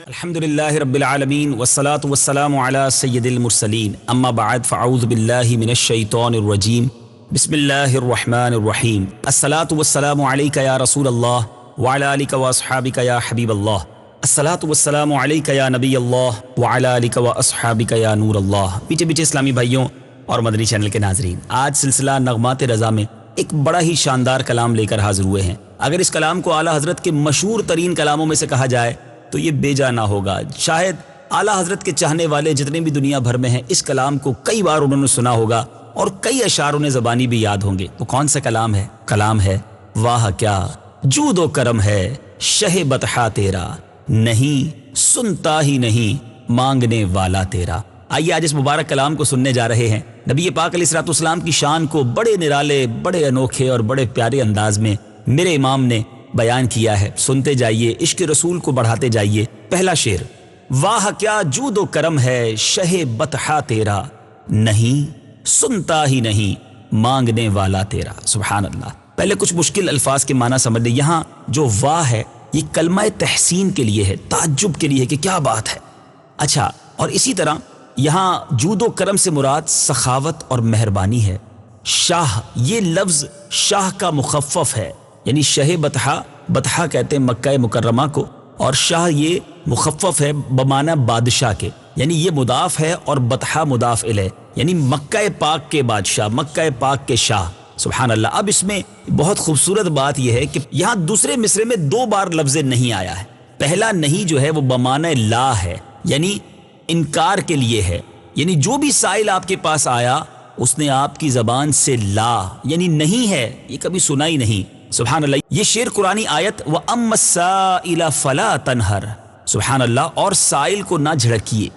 الحمد للہ رب العالمین والصلاة والسلام علی سید المرسلین اما بعد فاعوذ باللہ من الشیطان الرجیم بسم اللہ الرحمن الرحیم الصلاة والسلام علیک یا رسول اللہ وعلی آلک واصحابک یا حبیب اللہ الصلاة والسلام علیک یا نبی اللہ وعلی آلک واصحابک یا نور اللہ۔ پیچھے پیچھے اسلامی بھائیوں اور مدنی چینل کے ناظرین، آج سلسلہ نغمات رضا میں ایک بڑا ہی شاندار کلام لے کر حاضر ہوئے ہیں۔ اگر اس کلام کو اعلیٰ حضرت کے مشہور ترین کلاموں میں سے کہا جائے تو یہ بے جا نہ ہوگا۔ شاید اعلیٰ حضرت کے چاہنے والے جتنے بھی دنیا بھر میں ہیں اس کلام کو کئی بار انہوں نے سنا ہوگا اور کئی اشعار انہیں زبانی بھی یاد ہوں گے۔ وہ کون سا کلام ہے؟ کلام ہے واہ کیا جود و کرم ہے شہ بطحا تیرا، نہیں سنتا ہی نہیں مانگنے والا تیرا۔ آئیے آج اس مبارک کلام کو سننے جا رہے ہیں۔ نبی پاک علیہ الصلوۃ والسلام کی شان کو بڑے نرالے، بڑے انوکھے اور بڑے پیارے انداز میں میرے امام نے بیان کیا ہے۔ سنتے جائیے، عشق رسول کو بڑھاتے جائیے۔ پہلا شعر، واہ کیا جود و کرم ہے شہ بطحا تیرا، نہیں سنتا ہی نہیں مانگنے والا تیرا۔ سبحان اللہ۔ پہلے کچھ مشکل الفاظ کے معنی سمجھ لیں۔ یہاں جو واہ ہے یہ کلمہ تحسین کے لیے ہے، تعجب کے لیے ہے کہ کیا بات ہے۔ اچھا، اور اسی طرح یہاں جود و کرم سے مراد سخاوت اور مہربانی ہے۔ شاہ، یہ لفظ شاہ کا مخفف ہے، یعنی شہ بطحا، بطحا کہتے ہیں مکہ مکرمہ کو، اور شاہ یہ مخفف ہے بمعنی بادشاہ کے، یعنی یہ مضاف ہے اور بطحا مضاف الیہ، یعنی مکہ پاک کے بادشاہ، مکہ پاک کے شاہ۔ سبحان اللہ۔ اب اس میں بہت خوبصورت بات یہ ہے کہ یہاں دوسرے مصرے میں 2 بار لفظ نہیں آیا ہے۔ پہلا نہیں جو ہے وہ بمعنی لا ہے، یعنی انکار کے لیے ہے، یعنی جو بھی سائل آپ کے پاس آیا اس نے آپ کی زبان سے لا یعنی نہیں ہے، یہ کبھی سنا ہی نہیں۔ سبحان اللہ۔ یہ شعر قرآنی آیت وَأَمَّا السَّائِلَ فَلَا تَنْهَرْ، سبحان اللہ، اور سائل کو نہ جھڑکیے۔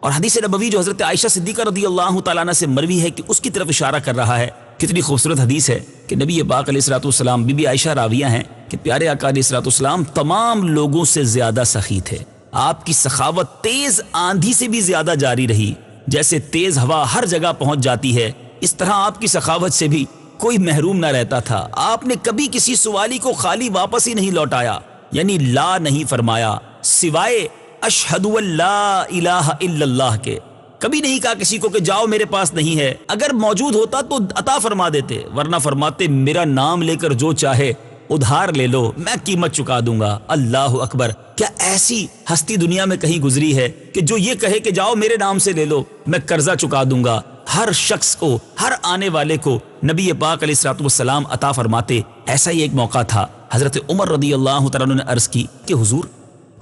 اور حدیث نبوی جو حضرت عائشہ صدیقہ رضی اللہ تعالیٰ عنہ سے مروی ہے کہ اس کی طرف اشارہ کر رہا ہے۔ کتنی خوبصورت حدیث ہے کہ نبی پاک علیہ الصلوۃ والسلام، بی بی عائشہ راویہ ہیں کہ پیارے آقا علیہ الصلوۃ والسلام تمام لوگوں سے زیادہ سخی تھے۔ آپ کی سخاوت تیز آندھی سے بھی زیادہ جاری رہی، جیسے تیز ہوا ہر جگہ پہنچ جاتی ہے اس طرح آپ کی سخاوت سے بھی کوئی محروم نہ رہتا تھا۔ آپ نے کبھی کسی سوالی کو خالی واپس ہی نہیں لوٹایا، یعنی لا نہیں فرمایا سوائے اشہد ان لا الہ الا اللہ کے۔ کبھی نہیں کہا کسی کو کہ جاؤ میرے پاس نہیں ہے، اگر موجود ہوتا تو عطا فرما دیتے، ورنہ فرماتے میرا نام لے کر جو چاہے ادھار لے لو، میں قیمت چکا دوں گا۔ اللہ اکبر۔ کیا ایسی ہستی دنیا میں کہیں گزری ہے کہ جو یہ کہے کہ جاؤ میرے نام سے لے لو، میں قرضہ چکا دوں گا؟ ہر شخص کو، ہر آنے والے کو نبی پاک علیہ الصلوۃ والسلام عطا فرماتے۔ ایسا ہی ایک موقع تھا، حضرت عمر رضی اللہ تعالیٰ عنہ نے عرض کی کہ حضور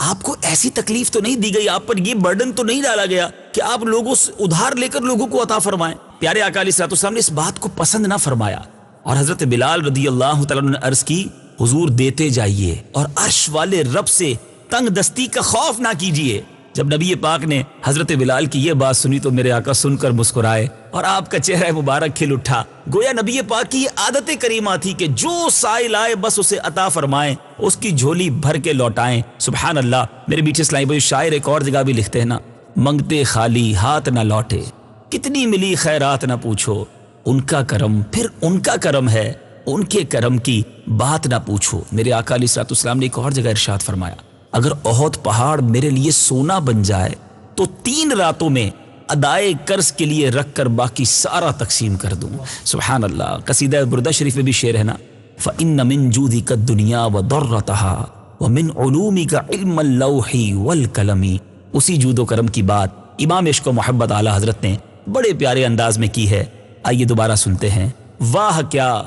آپ کو ایسی تکلیف تو نہیں دی گئی، آپ پر یہ برڈن تو نہیں ڈالا گیا کہ آپ لوگوں سے ادھار لے کر لوگوں کو عطا فرمائیں؟ پیارے آقا علیہ الصلوۃ والسلام نے اس بات کو پسند نہ فرمایا، اور حضرت بلال رضی اللہ تعالیٰ عنہ نے عرض کی حضور دیتے جائیے اور عرش والے رب سے تنگ دستی کا خوف نہ کیجیے۔ جب نبی پاک نے حضرت بلال کی یہ بات سنی تو میرے آقا سن کر مسکرائے اور آپ کا چہرہ مبارک کھل اٹھا۔ گویا نبی پاک کی یہ عادت کریمہ تھی کہ جو سائل آئے بس اسے عطا فرمائیں، اس کی جھولی بھر کے لوٹائیں۔ سبحان اللہ۔ میرے بیچ اسلامی بھائی، شاعر ایک اور جگہ بھی لکھتے ہیں نا، منگتے خالی ہاتھ نہ لوٹے، کتنی ملی خیرات نہ پوچھو، ان کا کرم پھر ان کا کرم ہے، ان کے کرم کی بات نہ پوچھو۔ میرے آقا علیہ الصلوۃ والسلام نے ایک اور جگہ ارشاد فرمایا، اگر احد پہاڑ میرے لیے سونا بن جائے تو 3 راتوں میں ادائے قرض کے لیے رکھ کر باقی سارا تقسیم کر دوں۔ سبحان اللہ۔ قصیدہ بردہ شریف میں بھی شعر ہے نا، فَإِنَّ مِن جُودِكَ الدُّنْيَا وَضَرَّتَهَا وَمِنْ عُلُومِكَ عِلْمَ اللَّوْحِ وَالْقَلَمِ۔ اسی جود و کرم کی بات امام عشق و محبت اعلیٰ حضرت نے بڑے پیارے انداز میں کی ہے۔ آئیے دوبارہ سنتے ہیں۔ واہ کیا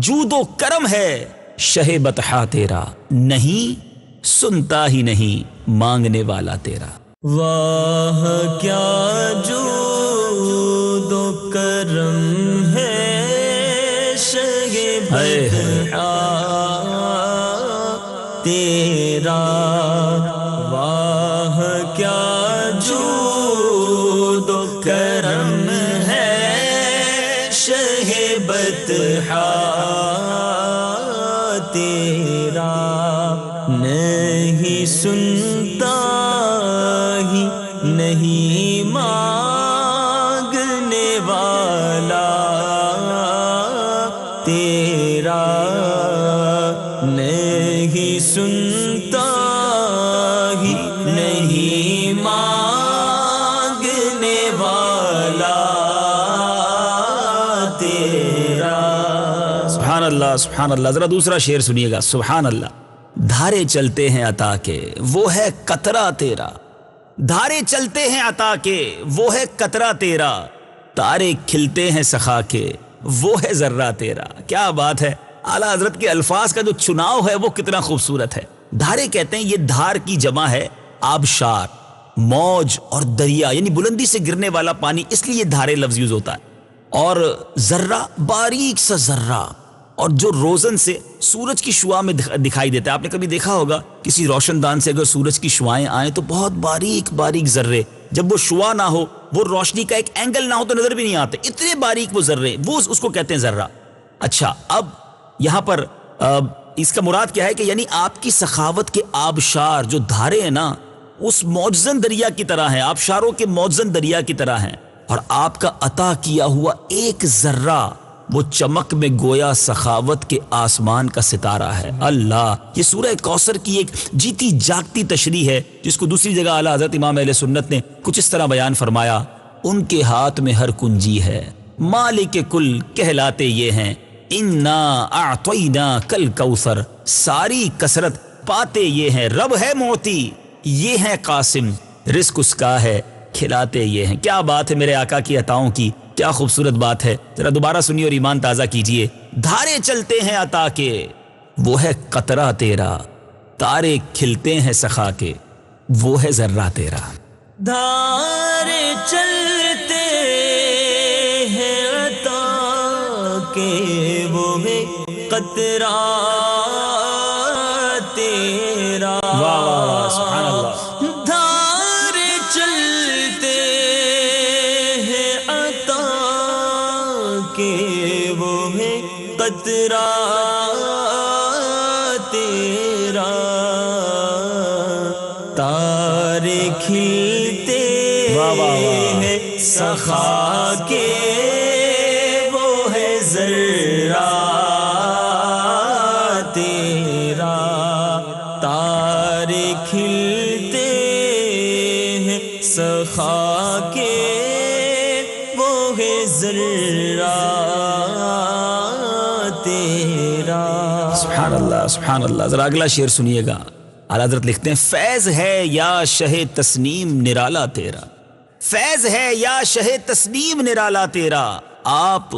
جود و کرم ہے شہ بطحا تیرا، نہیں سنتا ہی نہیں مانگنے والا تیرا۔ واہ کیا جود و کرم ہے شہ بطحا تیرا، واہ کیا جود و کرم ہے شہ بطحا تیرا، نہیں سنتا ہی نہیں مانگنے والا تیرا، نہیں سنتا ہی نہیں نہیں مانگنے والا تیرا۔ سبحان اللہ سبحان اللہ۔ ذرا دوسرا شعر سنیے گا، سبحان اللہ۔ دھارے چلتے ہیں عطا کے وہ ہے قطرہ تیرا، دھارے چلتے ہیں عطا کے وہ ہے قطرہ تیرا، تارے کھلتے ہیں سخا کے وہ ہے ذرہ تیرا۔ کیا بات ہے، اعلیٰ حضرت کے الفاظ کا جو چناؤ ہے وہ کتنا خوبصورت ہے۔ دھارے کہتے ہیں، یہ دھار کی جمع ہے آبشار، موج اور دریا، یعنی بلندی سے گرنے والا پانی، اس لیے یہ دھارے لفظ یوز ہوتا ہے۔ اور ذرہ، باریک سا ذرہ، اور جو روزن سے سورج کی شعاع میں دکھائی دیتا ہے۔ آپ نے کبھی دیکھا ہوگا کسی روشن دان سے اگر سورج کی شعائیں آئیں تو بہت باریک باریک ذرے، جب وہ شعاع نہ ہو، وہ روشنی کا ایک اینگل نہ ہو تو نظر بھی نہیں آتے، اتنے باریک وہ ذرے، وہ اس کو کہتے ہیں ذرہ۔ اچھا، اب یہاں پر اس کا مراد کیا ہے کہ یعنی آپ کی سخاوت کے آبشار جو دھارے ہیں نا، اس موجزن دریا کی طرح ہیں، آبشاروں کے موجزن دریا کی طرح ہیں، اور آپ کا عطا کیا ہوا ایک ذرہ وہ چمک میں گویا سخاوت کے آسمان کا ستارہ ہے۔ اللہ، یہ سورہ کوثر کی ایک جیتی جاگتی تشریح ہے، جس کو دوسری جگہ اعلیٰ حضرت امام اہل سنت نے کچھ اس طرح بیان فرمایا، ان کے ہاتھ میں ہر کنجی ہے، مالک کل کہلاتے یہ ہیں، انا اعطینا کل کوثر، ساری کثرت پاتے یہ ہیں، رب ہے موتی، یہ ہے قاسم، رزق اس کا ہے، کھلاتے یہ ہیں۔ کیا بات ہے میرے آقا کی عطاؤں کی، کیا خوبصورت بات ہے۔ ذرا دوبارہ سنیے اور ایمان تازہ کیجئے۔ دھارے چلتے ہیں عطا کے وہ ہے قطرہ تیرا، تارے کھلتے ہیں سخا کے وہ ہے ذرہ تیرا۔ دھارے چلتے ہیں عطا کے وہ ہے قطرہ تیرا۔ واہ واہ واہ، سبحان اللہ۔ دھارے چلتے ہیں عطا کے وہ ہے قطرہ تیرا، تارے کھلتے ہیں سخا کے وہ ہے ذرہ تیرا، تارے کھلتے ہیں سخا کے وہ ہے ذرہ تیرا۔ سبحان اللہ سبحان اللہ۔ ذرا اگلا شعر سنیے گا، اعلیٰ حضرت لکھتے ہیں، فیض ہے یا شہ تسنیم نرالا تیرا، فیض ہے یا شہ تسنیم نرالا تیرا، آپ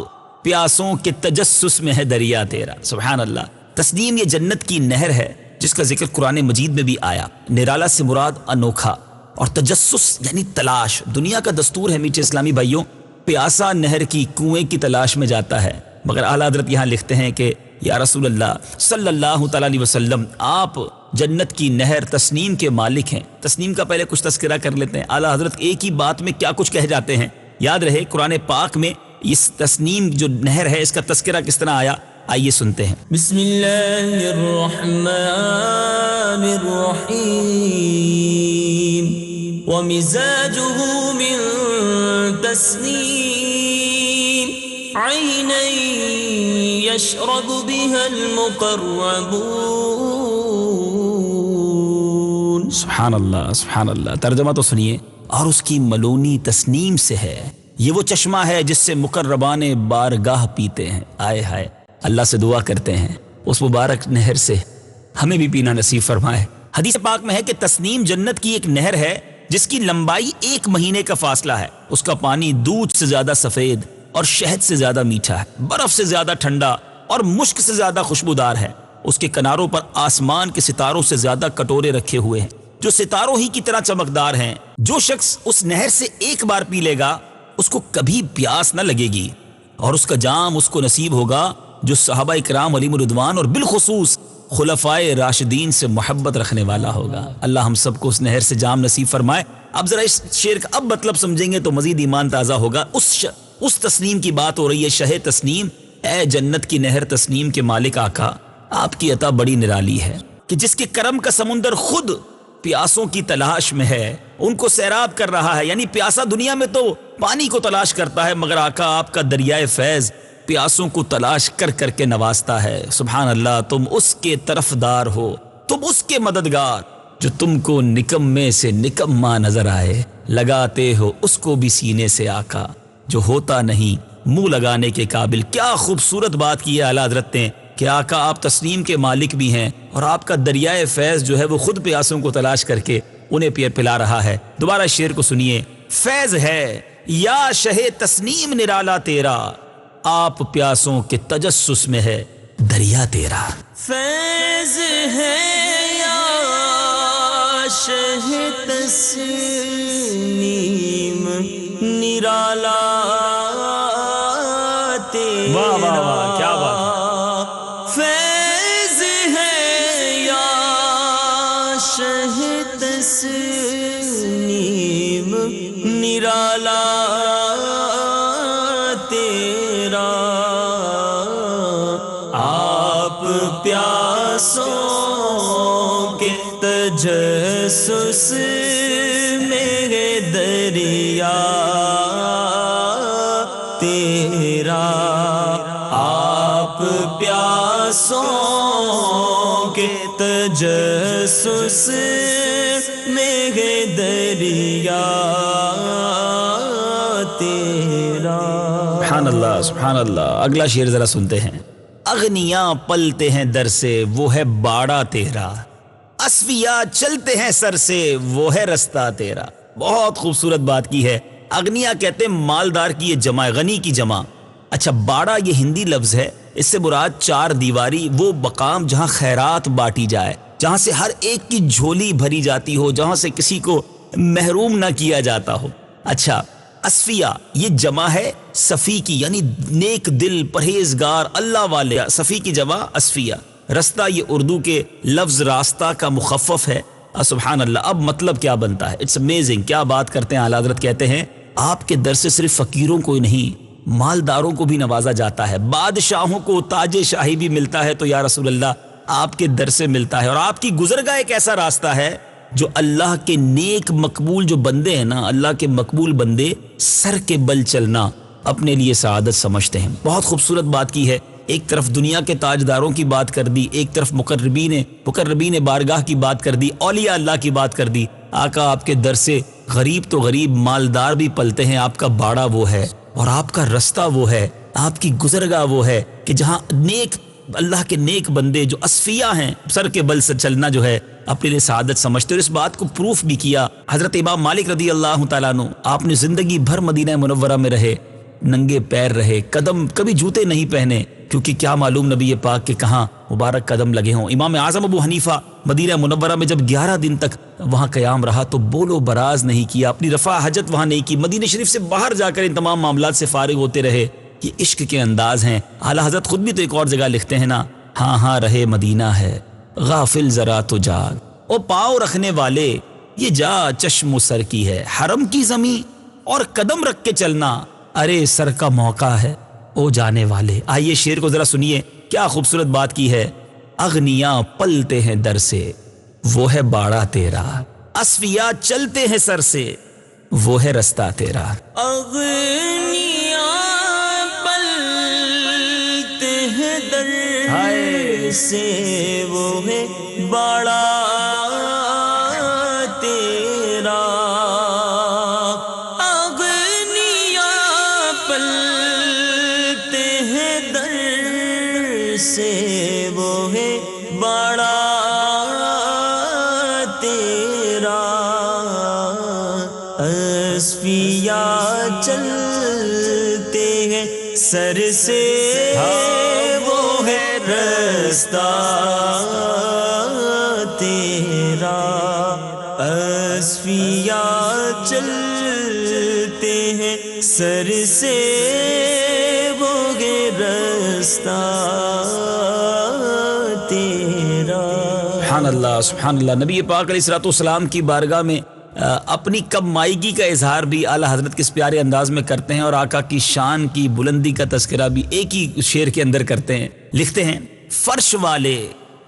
پیاسوں کے تجسس میں ہے دریا تیرا۔ سبحان اللہ۔ تسنیم یہ جنت کی نہر ہے جس کا ذکر قرآن مجید میں بھی آیا۔ نرالا سے مراد انوکھا، اور تجسس یعنی تلاش۔ دنیا کا دستور ہے میٹھے اسلامی بھائیوں، پیاسا نہر کی کنویں کی تلاش میں جاتا ہے، مگر اعلیٰ حضرت یہاں لکھتے ہیں کہ یا رسول اللہ صلی اللہ تعالیٰ علیہ وسلم، آپ جنت کی نہر تسنیم کے مالک ہیں۔ تسنیم کا پہلے کچھ تذکرہ کر لیتے ہیں۔ اعلیٰ حضرت ایک ہی بات میں کیا کچھ کہہ جاتے ہیں، یاد رہے قرآن پاک میں اس تسنیم جو نہر ہے اس کا تذکرہ کس طرح آیا، آئیے سنتے ہیں۔ بسم اللہ الرحمن الرحیم، ومزاجہ من تسنیم، عینا یشرب بها المقربون۔ سبحان اللہ سبحان اللہ۔ ترجمہ تو سنیے، اور اس کی ملونی تسنیم سے ہے، یہ وہ چشمہ ہے جس سے مقربان بارگاہ پیتے ہیں۔ آئے ہائے، اللہ سے دعا کرتے ہیں اس مبارک نہر سے ہمیں بھی پینا نصیب فرمائے۔ حدیث پاک میں ہے کہ تسنیم جنت کی ایک نہر ہے جس کی لمبائی 1 مہینے کا فاصلہ ہے، اس کا پانی دودھ سے زیادہ سفید اور شہد سے زیادہ میٹھا ہے، برف سے زیادہ ٹھنڈا اور مشک سے زیادہ خوشبودار ہے۔ اس کے کناروں پر آسمان کے ستاروں سے زیادہ کٹورے رکھے ہوئے ہیں جو ستاروں ہی کی طرح چمکدار ہیں۔ جو شخص اس نہر سے ایک بار پی لے گا اس کو کبھی پیاس نہ لگے گی، اور اس کا جام اس کو نصیب ہوگا جو صحابہ اکرام علیہم الرضوان اور بالخصوص خلفائے راشدین سے محبت رکھنے والا ہوگا۔ اللہ ہم سب کو اس نہر سے جام نصیب فرمائے۔ اب ذرا اس شعر کا اب مطلب سمجھیں گے تو مزید ایمان تازہ ہوگا۔ اس تسنیم کی بات ہو رہی ہے، شہ تسنیم، اے جنت کی نہر تسنیم کے مالک آقا، آپ کی عطا بڑی نرالی ہے کہ جس کے کرم کا سمندر خود پیاسوں کی تلاش میں ہے، ان کو سیراب کر رہا ہے۔ یعنی پیاسا دنیا میں تو پانی کو تلاش کرتا ہے، مگر آقا آپ کا دریائے فیض پیاسوں کو تلاش کر کر کے نوازتا ہے۔ سبحان اللہ، تم اس کے طرفدار ہو، تم اس کے مددگار، جو تم کو نکمے سے نکما نظر آئے، لگاتے ہو اس کو بھی سینے سے آقا جو ہوتا نہیں منہ لگانے کے قابل۔ کیا خوبصورت بات کی ہے اعلیٰ حضرت نے کہ آقا آپ تسنیم کے مالک بھی ہیں، اور آپ کا دریائے فیض جو ہے وہ خود پیاسوں کو تلاش کر کے انہیں پلا رہا ہے۔ دوبارہ شعر کو سنیے۔ فیض ہے یا شہ تسنیم نرالا تیرا، آپ پیاسوں کے تجسس میں ہے دریا تیرا۔ فیض ہے یا شہ تسنیم نرالا تیرا۔ واہ واہ واہ، کیا بات ہے۔ فیض ہے یا شہ تسنیم نرالا تیرا، آپ پیاسوں کے تجسس میں دریا تیرا، آپ پیاسوں کے تجسس میں دریا تیرا۔ سبحان اللہ سبحان اللہ۔ اگلا شعر ذرا سنتے ہیں۔ اغنیاں پلتے ہیں در سے وہ ہے باڑا تیرا، اصفیاء چلتے ہیں سر سے وہ ہے رستہ تیرا۔ بہت خوبصورت بات کی ہے۔ اغنیاء کہتے ہیں مالدار کی یہ جمع ہے، غنی کی جمع۔ اچھا، باڑا یہ ہندی لفظ ہے، اس سے مراد چار دیواری، وہ مقام جہاں خیرات بانٹی جائے، جہاں سے ہر ایک کی جھولی بھری جاتی ہو، جہاں سے کسی کو محروم نہ کیا جاتا ہو۔ اچھا، اصفیاء یہ جمع ہے صفی کی، یعنی نیک دل پرہیزگار اللہ والے، صفی کی جمع اصفیاء۔ رستہ یہ اردو کے لفظ راستہ کا مخفف ہے۔ سبحان اللہ۔ اب مطلب کیا بنتا ہے؟ It's amazing. کیا بات کرتے ہیں اعلیٰ حضرت، کہتے ہیں آپ کے در سے صرف فقیروں کو ہی نہیں، مالداروں کو بھی نوازا جاتا ہے، بادشاہوں کو تاج شاہی بھی ملتا ہے، تو یا رسول اللہ آپ کے در سے ملتا ہے۔ اور آپ کی گزرگاہ ایک ایسا راستہ ہے جو اللہ کے نیک مقبول جو بندے ہیں نا، اللہ کے مقبول بندے سر کے بل چلنا اپنے لیے سعادت سمجھتے ہیں۔ بہت خوبصورت بات کی ہے۔ ایک طرف دنیا کے تاجداروں کی بات کر دی، ایک طرف مقربین بارگاہ کی بات کر دی، اولیاء اللہ کی بات کر دی۔ آقا آپ کے در سے غریب تو غریب، مالدار بھی پلتے ہیں۔ آپ کا باڑا وہ ہے اور آپ کا رستہ وہ ہے، آپ کی گزرگاہ وہ ہے کہ جہاں نیک اللہ کے نیک بندے جو اصفیاء ہیں سر کے بل سے چلنا جو ہے اپنے لیے سعادت سمجھتے۔ اور اس بات کو پروف بھی کیا حضرت امام مالک رضی اللہ تعالیٰ عنہ۔ آپ نے زندگی بھر مدینہ منورہ میں رہے، ننگے پیر رہے، قدم کبھی جوتے نہیں پہنے، کیونکہ کیا معلوم نبی پاک کے کہاں مبارک قدم لگے ہوں۔ امام اعظم ابو حنیفہ مدینہ منورہ میں جب 11 دن تک وہاں قیام رہا تو بول و براز نہیں کیا، اپنی رفع حاجت وہاں نہیں کی، مدینہ شریف سے باہر جا کر ان تمام معاملات سے فارغ ہوتے رہے۔ یہ عشق کے انداز ہیں۔ اعلیٰ حضرت خود بھی تو ایک اور جگہ لکھتے ہیں نا، ہاں ہاں رہے مدینہ ہے غافل ذرا تو جاگ، او پاؤں رکھنے والے یہ جا چشم و سر کی ہے، حرم کی زمین اور قدم رکھ کے چلنا ارے سر کا موقع ہے او جانے والے۔ آئیے شعر کو ذرا سنیے، کیا خوبصورت بات کی ہے۔ اغنیاں پلتے ہیں در سے وہ ہے باڑا تیرا، اصفیاء چلتے ہیں سر سے وہ ہے رستہ تیرا۔ اغنیاں پلتے ہیں در سے وہ ہے باڑا تیرا، اغنیاں پلتے ہیں در سے وہ ہے باڑا تیرا، اصفیاء چلتے ہیں سر سے وہ ہے رستہ تیرا، اصفیاء چلتے ہیں سر سے وہ ہے رستہ تیرا۔ سبحان اللہ سبحان اللہ۔ نبی پاک علیہ الصلوۃ والسلام کی بارگاہ میں اپنی کم مائیگی کا اظہار بھی اعلیٰ حضرت کس پیارے انداز میں کرتے ہیں، اور آقا کی شان کی بلندی کا تذکرہ بھی ایک ہی شعر کے اندر کرتے ہیں۔ لکھتے ہیں فرش والے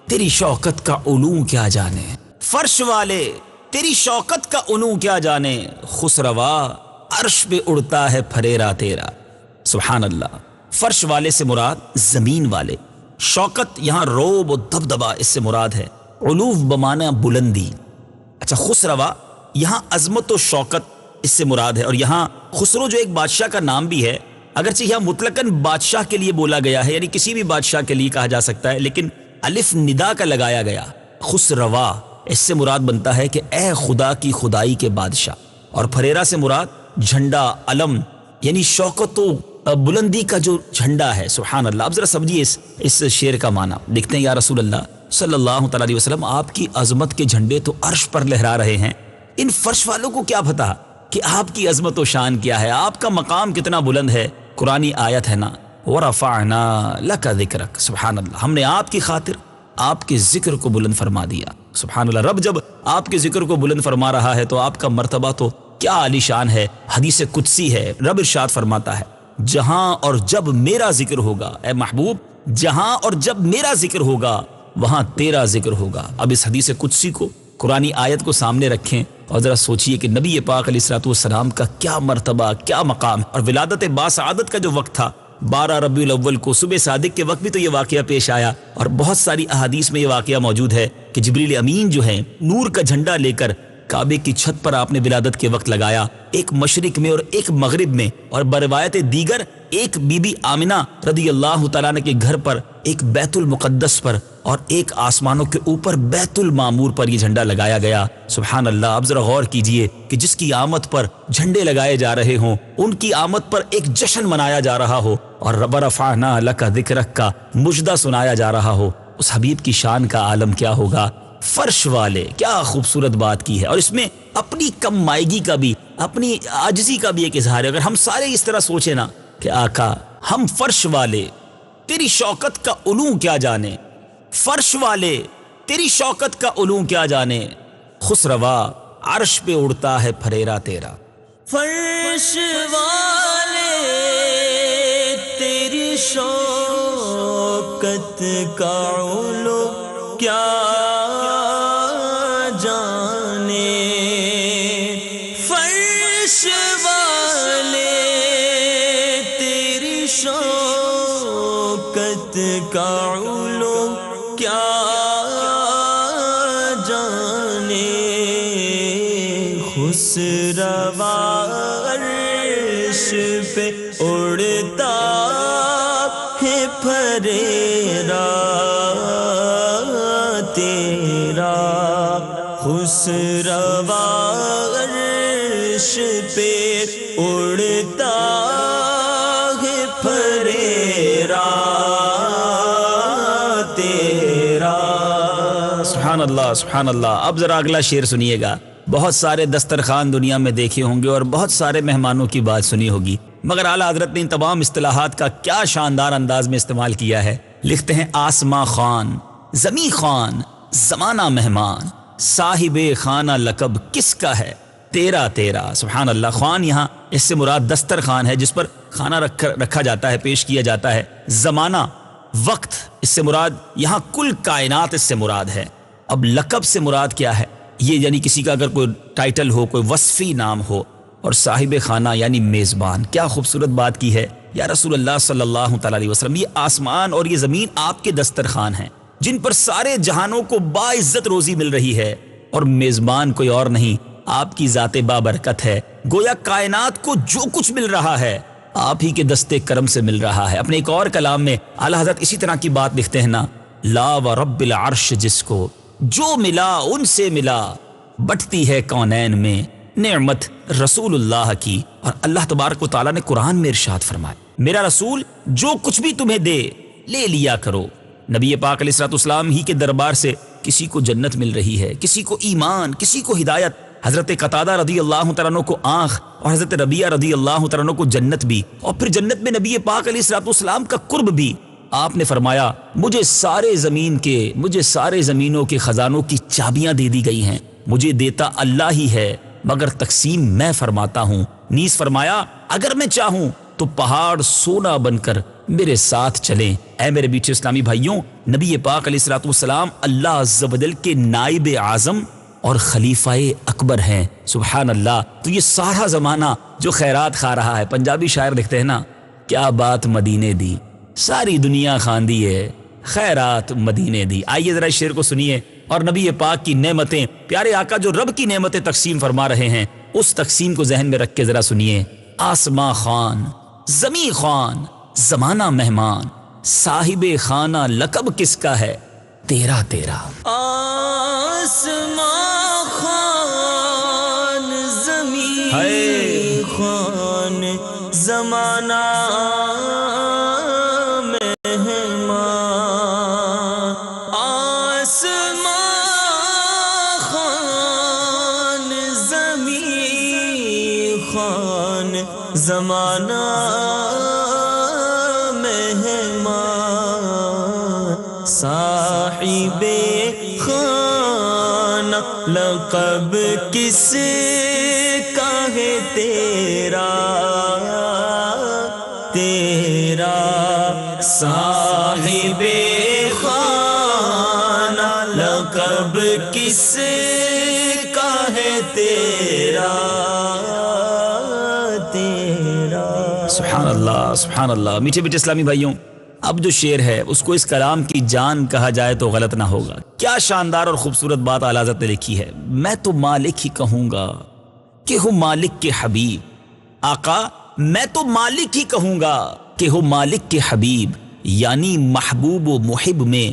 تیری شوکت کا علو کیا جانے، فرش والے تیری شوکت کا علو کیا جانے، خسروا عرش پہ اڑتا ہے پھریرا تیرا۔ سبحان اللہ۔ فرش والے سے مراد زمین والے، شوکت یہاں روب و دبدبا اس سے مراد ہے، علو بمعنی بلندی، اچھا، خسروا یہاں عظمت و شوکت اس سے مراد ہے، اور یہاں خسرو جو ایک بادشاہ کا نام بھی ہے، اگرچہ یہاں مطلقاً بادشاہ کے لیے بولا گیا ہے، یعنی کسی بھی بادشاہ کے لیے کہا جا سکتا ہے، لیکن الف ندا کا لگایا گیا خسروا، اس سے مراد بنتا ہے کہ اے خدا کی خدائی کے بادشاہ، اور پھریرا سے مراد جھنڈا، علم، یعنی شوکت و بلندی کا جو جھنڈا ہے۔ سبحان اللہ۔ اب ذرا سمجھیے اس شعر کا معنی، دیکھتے ہیں یا رسول اللہ صلی اللہ تعالی علیہ وسلم، آپ کی عظمت کے جھنڈے تو عرش پر لہرا رہے ہیں، ان فرش والوں کو کیا پتا کہ آپ کی عظمت و شان کیا ہے، آپ کا مقام کتنا بلند ہے۔ قرآنی آیت ہے نا، وَرَفَعْنَا لَكَ ذِكْرَكَ، سبحان اللہ، ہم نے آپ کی خاطر آپ کے ذکر کو بلند فرما دیا۔ سبحان اللہ۔ رب جب آپ کے ذکر کو بلند فرما رہا ہے تو آپ کا مرتبہ تو کیا عالی شان ہے۔ حدیث قدسی ہے، رب ارشاد فرماتا ہے، جہاں اور جب میرا ذکر ہوگا، اے محبوب جہاں اور جب میرا ذکر ہوگا وہاں تیرا ذکر ہوگا۔ اب اس حدیث قدسی کو، قرآنی آیت کو سامنے رکھیں اور ذرا سوچئے کہ نبی پاک علیہ الصلوۃ والسلام کا کیا مرتبہ، کیا مقام ہے۔ اور ولادت باسعادت کا جو وقت تھا 12 ربیع الاول کو، صبح صادق کے وقت بھی تو یہ واقعہ پیش آیا، اور بہت ساری احادیث میں یہ واقعہ موجود ہے کہ جبریل امین جو ہیں نور کا جھنڈا لے کر کعبے کی چھت پر آپ نے ولادت کے وقت لگایا، ایک مشرق میں اور ایک مغرب میں، اور بروایت دیگر ایک بی بی آمنہ رضی اللہ تعالیٰ عنہ کے گھر پر، ایک بیت المقدس پر، اور ایک آسمانوں کے اوپر بیت المعمور پر یہ جھنڈا لگایا گیا۔ سبحان اللہ۔ اب ذرا غور کیجئے کہ جس کی آمد پر جھنڈے لگائے جا رہے ہوں، ان کی آمد پر ایک جشن منایا جا رہا ہو، اور وَرَفَعْنَا لَكَ ذِكْرَكَ کا مجدہ سنایا جا رہا ہو، اس حبیب کی شان کا عالم کیا ہوگا۔ فرش والے، کیا خوبصورت بات کی ہے، اور اس میں اپنی کم مائگی کا بھی، اپنی عاجزی کا بھی ایک اظہار ہے۔ اگر ہم سارے اس طرح سوچیں نا کہ آقا ہم فرش والے تیری شوکت کا علو کیا جانے، فرش والے تیری شوکت کا علو کیا جانے، خسروا عرش پہ اڑتا ہے پھریرا تیرا۔ فرش والے تیری شوکت کا علو کیا جانے، فرش والے تیری شوکت کا علو کیا جانے، خسروا عرش پہ اڑتا ہے پھریرا تیرا، خسروا عرش پہ اڑتا ہے پھریرا تیرا۔ سبحان اللہ، سبحان اللہ۔ اب ذرا اگلا شعر سنیے گا۔ بہت سارے دسترخوان دنیا میں دیکھے ہوں گے اور بہت سارے مہمانوں کی بات سنی ہوگی، مگر اعلیٰ حضرت نے ان تمام اصطلاحات کا کیا شاندار انداز میں استعمال کیا ہے۔ لکھتے ہیں، آسماں خان، زمیں خان، زمانہ مہمان، صاحب خانہ لقب کس کا ہے، تیرا تیرا۔ سبحان اللہ۔ خوان یہاں اس سے مراد دسترخوان ہے جس پر کھانا رکھا جاتا ہے، پیش کیا جاتا ہے۔ زمانہ وقت اس سے مراد، یہاں کل کائنات اس سے مراد ہے۔ اب لقب سے مراد کیا ہے؟ یہ یعنی کسی کا اگر کوئی ٹائٹل ہو، کوئی وصفی نام ہو، اور صاحب خانہ یعنی میزبان۔ کیا خوبصورت بات کی ہے یا رسول اللہ صلی اللہ تعالی علیہ وسلم۔ یہ آسمان اور یہ زمین آپ کے دسترخوان ہیں جن پر سارے جہانوں کو باعزت روزی مل رہی ہے، اور میزبان کوئی اور نہیں، آپ کی ذات بابرکت ہے۔ گویا کائنات کو جو کچھ مل رہا ہے آپ ہی کے دستے کرم سے مل رہا ہے۔ اپنے ایک اور کلام میں اعلیٰ حضرت اسی طرح کی بات لکھتے ہیں نا، لا و رب العرش جس کو جو ملا ان سے ملا، بٹتی ہے کونین میں نعمت رسول اللہ کی۔ اور اللہ تبارک و تعالیٰ نے قرآن میں ارشاد فرمایا، میرا رسول جو کچھ بھی تمہیں دے لے لیا کرو۔ نبی پاک علیہ الصلوۃ والسلام ہی کے دربار سے کسی کو جنت مل رہی ہے، کسی کو ایمان، کسی کو ہدایت۔ حضرت قتادہ رضی اللہ تعالیٰ عنہ کو آنکھ، اور حضرت ربیعہ رضی اللہ تعالیٰ عنہ کو جنت بھی، اور پھر جنت میں نبی پاک علیہ الصلوۃ والسلام کا قرب بھی۔ آپ نے فرمایا، مجھے سارے زمینوں کے خزانوں کی چابیاں دے دی گئی ہیں، مجھے دیتا اللہ ہی ہے مگر تقسیم میں فرماتا ہوں۔ نیز فرمایا، اگر میں چاہوں تو پہاڑ سونا بن کر میرے ساتھ چلیں۔ اے میرے بیٹے اسلامی بھائیوں، نبی پاک علیہ الصلوۃ والسلام اللہ عز و جل کے نائب اعظم اور خلیفہ اکبر ہیں۔ سبحان اللہ۔ تو یہ سارا زمانہ جو خیرات کھا رہا ہے، پنجابی شاعر لکھتے ہیں نا، کیا بات مدینے دی، ساری دنیا خاندی ہے خیرات مدینے دی۔ آئیے ذرا اس شعر کو سنیے اور نبی پاک کی نعمتیں، پیارے آقا جو رب کی نعمتیں تقسیم فرما رہے ہیں، اس تقسیم کو ذہن میں رکھ کے ذرا سنیے۔ آسماں خان، زمیں خان، زمانہ مہمان، صاحب خانہ لقب کس کا ہے؟ تیرا تیرا۔ آسماں خان، زمین خان، زمانہ مہمان۔ آسماں خان، زمین خان، زمانہ مہمان، صاحب خانہ لقب کس کا ہے تیرا تیرا؟ صاحب خانہ لقب کس کا ہے تیرا تیرا؟ سبحان اللہ، سبحان اللہ۔ میٹھے میٹھے اسلامی بھائیوں، اب جو شعر ہے اس کو اس کلام کی جان کہا جائے تو غلط نہ ہوگا۔ کیا شاندار اور خوبصورت بات اعلی حضرت نے لکھی ہے۔ میں تو مالک ہی کہوں گا کہ ہو مالک کے حبیب۔ آقا میں تو مالک ہی کہوں گا کہ ہو مالک کے حبیب، یعنی محبوب و محب میں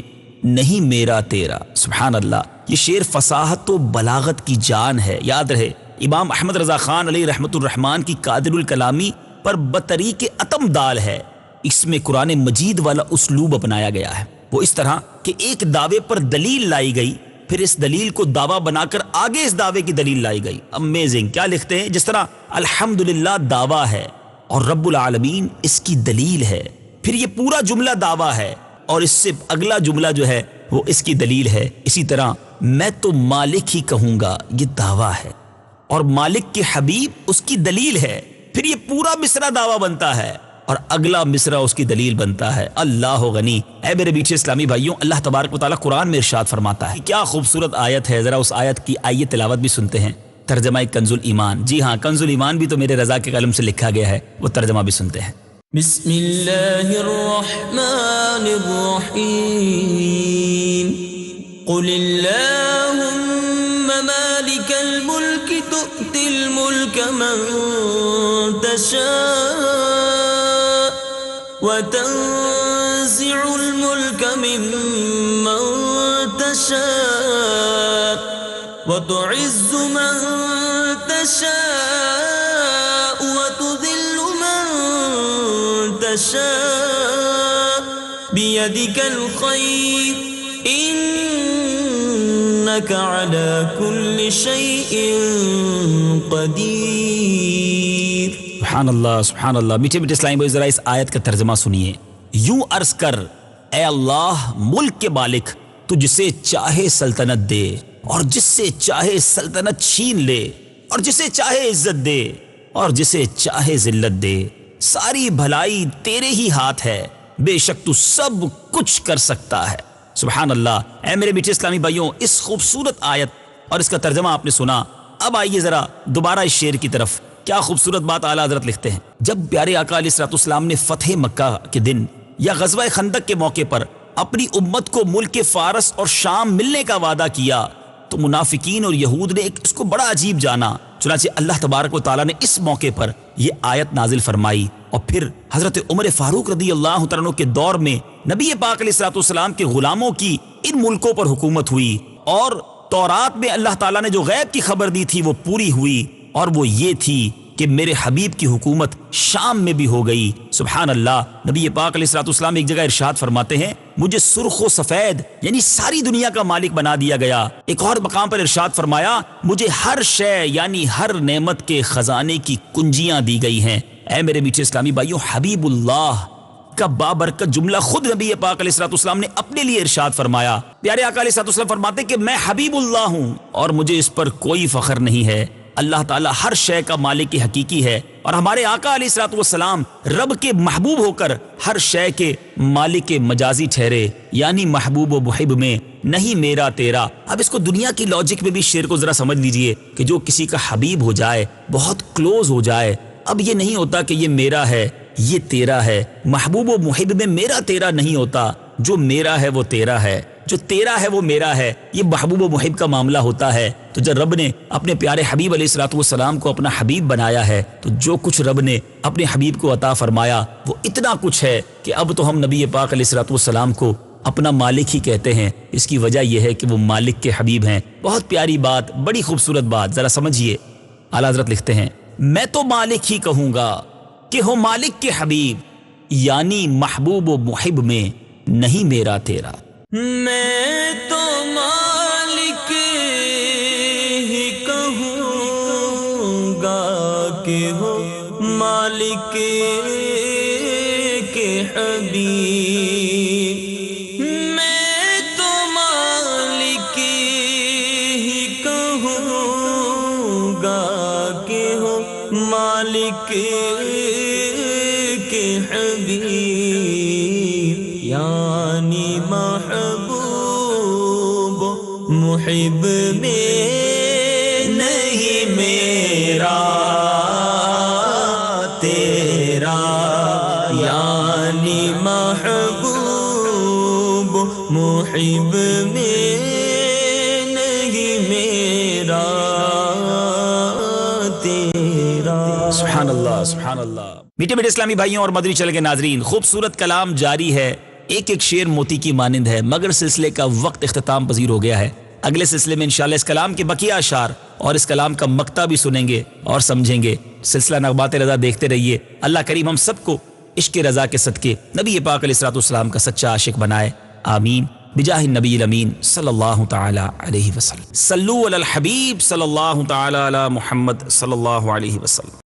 نہیں میرا تیرا۔ سبحان اللہ، یہ شعر فصاحت و بلاغت کی جان ہے۔ یاد رہے امام احمد رضا خان علیہ رحمت الرحمن کی قادر الکلامی پر بطریق اتم دال ہے۔ اس میں قرآن مجید والا اسلوب اپنایا گیا ہے۔ وہ اس طرح کہ ایک دعوے پر دلیل لائی گئی، پھر اس دلیل کو دعویٰ بنا کر آگے اس دعوے کی دلیل لائی گئی۔ امیزنگ! کیا لکھتے ہیں؟ جس طرح الحمدللہ دعویٰ ہے اور رب العالمین اس کی دلیل ہے، پھر یہ پورا جملہ دعویٰ ہے اور اس سے اگلا جملہ جو ہے وہ اس کی دلیل ہے۔ اسی طرح میں تو مالک ہی کہوں گا، یہ دعویٰ ہے، اور مالک کے حبیب اس کی دلیل ہے، پھر یہ پورا مصرع دعویٰ بنتا ہے اور اگلا مصرع اس کی دلیل بنتا ہے۔ اللہ غنی۔ اے میرے میٹھے اسلامی بھائیوں، اللہ تبارک و تعالیٰ قرآن میں ارشاد فرماتا ہے، کیا خوبصورت آیت ہے، ذرا اس آیت کی آئیے تلاوت بھی سنتے ہیں۔ ترجمہ کنز الایمان، جی ہاں کنز الایمان بھی تو میرے رضا کے قلم سے لکھا گیا ہے، وہ ترجمہ بھی سنتے ہیں۔ بسم اللہ الرحمن الرحیم۔ قل اللہم مالک الملک تؤتی الملک من تشاء وتنزع الملك ممن تشاء وتعز من تشاء وتذل من تشاء بيدك الخير إنك على كل شيء قدير۔ سبحان اللہ، سبحان اللہ۔ میٹھے میٹھے اسلامی بھائی، ذرا اس آیت کا ترجمہ سنیے۔ یوں عرض کر اے اللہ ملک کے مالک، تو جسے چاہے سلطنت دے اور جس سے چاہے سلطنت چھین لے، اور جسے چاہے عزت دے اور جسے چاہے ذلت دے، ساری بھلائی تیرے ہی ہاتھ ہے، بے شک تو سب کچھ کر سکتا ہے۔ سبحان اللہ۔ اے میرے میٹھے اسلامی بھائیوں، اس خوبصورت آیت اور اس کا ترجمہ آپ نے سنا۔ اب آئیے ذرا دوبارہ اس شعر کی طرف۔ کیا خوبصورت بات اعلیٰ حضرت لکھتے ہیں، جب پیارے آقا علیہ الصلوۃ والسلام نے فتح مکہ کے دن یا غزوہ خندق کے موقع پر اپنی امت کو ملک فارس اور شام ملنے کا وعدہ کیا تو منافقین اور یہود نے اس کو بڑا عجیب جانا۔ چنانچہ اللہ تبارک و تعالیٰ نے اس موقع پر یہ آیت نازل فرمائی، اور پھر حضرت عمر فاروق رضی اللہ تعالیٰ عنہ کے دور میں نبی پاک علیہ الصلوۃ والسلام کے غلاموں کی ان ملکوں پر حکومت ہوئی، اور تورات میں اللہ تعالیٰ نے جو غیب کی خبر دی تھی وہ پوری ہوئی، اور وہ یہ تھی کہ میرے حبیب کی حکومت شام میں بھی ہو گئی۔ سبحان اللہ۔ نبی پاک علیہ الصلوۃ والسلام ایک جگہ ارشاد فرماتے ہیں، مجھے سرخ و سفید یعنی ساری دنیا کا مالک بنا دیا گیا۔ ایک اور مقام پر ارشاد فرمایا، مجھے ہر شے یعنی ہر نعمت کے خزانے کی کنجیاں دی گئی ہیں۔ اے میرے میٹھے اسلامی بھائیوں، حبیب اللہ کا بابرکت جملہ خود نبی پاک علیہ الصلوۃ والسلام نے اپنے لیے ارشاد فرمایا۔ پیارے آقا علیہ الصلوۃ والسلام فرماتے ہیں کہ میں حبیب اللہ ہوں اور مجھے اس پر کوئی فخر نہیں ہے۔ اللہ تعالیٰ ہر شے کا مالک حقیقی ہے، اور ہمارے آقا علیہ الصلوۃ والسلام رب کے محبوب ہو کر ہر شے کے مالک مجازی ٹھہرے، یعنی محبوب و محب میں نہیں میرا تیرا۔ اب اس کو دنیا کی لاجک میں بھی شعر کو ذرا سمجھ لیجئے کہ جو کسی کا حبیب ہو جائے، بہت کلوز ہو جائے، اب یہ نہیں ہوتا کہ یہ میرا ہے یہ تیرا ہے۔ محبوب و محب میں میرا تیرا نہیں ہوتا، جو میرا ہے وہ تیرا ہے، جو تیرا ہے وہ میرا ہے، یہ محبوب و محب کا معاملہ ہوتا ہے۔ تو جب رب نے اپنے پیارے حبیب علیہ الصلوۃ والسلام کو اپنا حبیب بنایا ہے تو جو کچھ رب نے اپنے حبیب کو عطا فرمایا وہ اتنا کچھ ہے کہ اب تو ہم نبی پاک علیہ الصلوۃ والسلام کو اپنا مالک ہی کہتے ہیں۔ اس کی وجہ یہ ہے کہ وہ مالک کے حبیب ہیں۔ بہت پیاری بات، بڑی خوبصورت بات، ذرا سمجھیے۔ اعلیٰ حضرت لکھتے ہیں میں تو مالک ہی کہوں گا کہ ہو مالک کے حبیب، یعنی محبوب و محب میں نہیں میرا تیرا۔ میں تو مالک ہی کہوں گا کہ ہو مالک کے حبیب، میں تو مالک ہی کہوں گا کہ ہو مالک کے حبیب، یعنی محبوب محب میں نہیں میرا تیرا، یعنی محبوب محب میں نہیں میرا تیرا۔ سبحان اللہ، سبحان اللہ۔ میٹھے میٹھے اسلامی بھائیوں اور مدنی چینل کے ناظرین، خوبصورت کلام جاری ہے، ایک ایک شعر موتی کی مانند ہے، مگر سلسلے کا وقت اختتام پذیر ہو گیا ہے۔ اگلے سلسلے میں انشاءاللہ اس کلام کے بقیہ اشعار اور اس کلام کا مقطع بھی سنیں گے اور سمجھیں گے۔ سلسلہ نغمات رضا دیکھتے رہیے۔ اللہ کریم ہم سب کو عشق رضا کے صدقے نبی پاک علیہ الصلوۃ والسلام کا سچا عاشق بنائے، آمین، بجاہ النبی الامین صلی اللہ تعالی علیہ وسلم۔ صلو علی الحبیب صلی اللہ تعالی علی محمد صلی اللہ علیہ وسلم۔